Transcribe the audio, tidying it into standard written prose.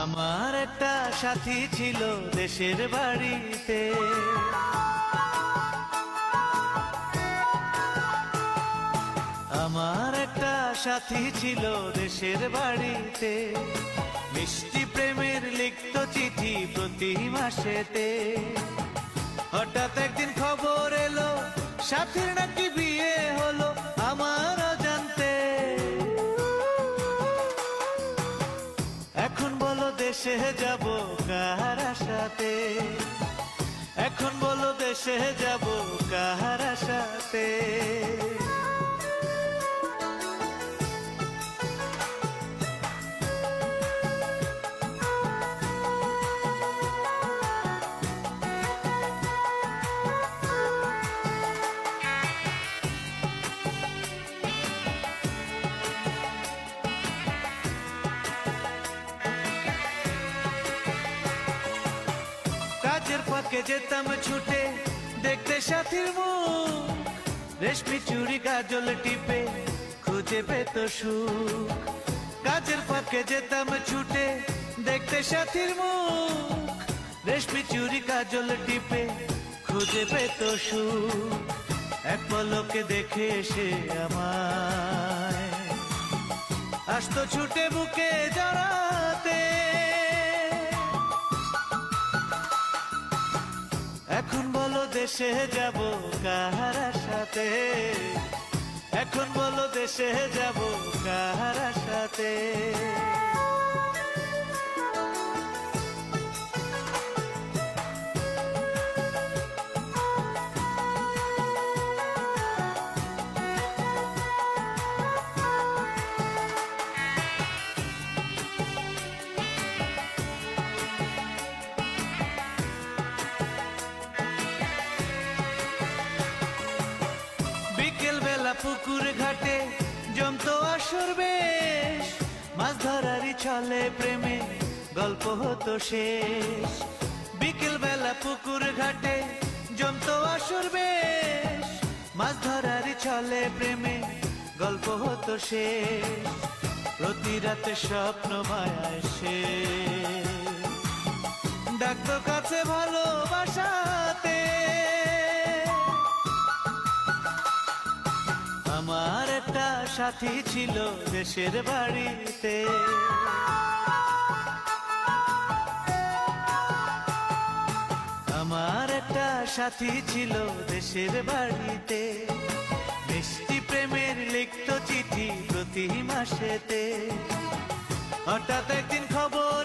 আমার একটা সাথী ছিল দেশের বাড়িতে, আমার একটা সাথী ছিল দেশের বাড়িতে, মিষ্টি প্রেমের লিখত চিঠি প্রতি মাসেতে। হঠাৎ একদিন খবর এলো সাথীর নাকি বিয়ে হলো আমার অজান্তে। এখন বলো দেশে যাব কার আশাতে, এখন বলো দেশে যাব কার আশাতে। কাজের ফাঁকে যেতাম ছুটে দেখতে সাথীর মুখ, রেশমি চুড়ি কাজল টিপে খুঁজে পেত সুখ। কাজের ফাঁকে যেতাম ছুটে দেখতে সাথীর মুখ, রেশমি চুড়ি কাজল টিপে খুঁজে পেত সুখ। এক পলকে দেখে এসে আমায় আসতো ছুটে বুকে জড়াতে। এখন বলো দেশে যাব কার আশাতে, এখন বলো দেশে যাব কার আশাতে। বিকেল বেলা পুকুর ঘাটে জমতো আসর বেশ, মাছ ধরারই ছলে প্রেমে গল্প হতো শেষ। বিকেল বেলা পুকুর ঘাটে জমতো আসর বেশ, মাছ ধরারই ছলে প্রেমে গল্প হতো শেষ। প্রতি রাতে স্বপ্ন মায়ায় সে ডাকতো কাছে ভালোবাসাতে। আমার একটা সাথী ছিল দেশের বাড়িতে, আমার একটা সাথী ছিল দেশের বাড়িতে, মিষ্টি প্রেমের লিখত চিঠি প্রতি মাসেতে। হঠাৎ একদিন খবর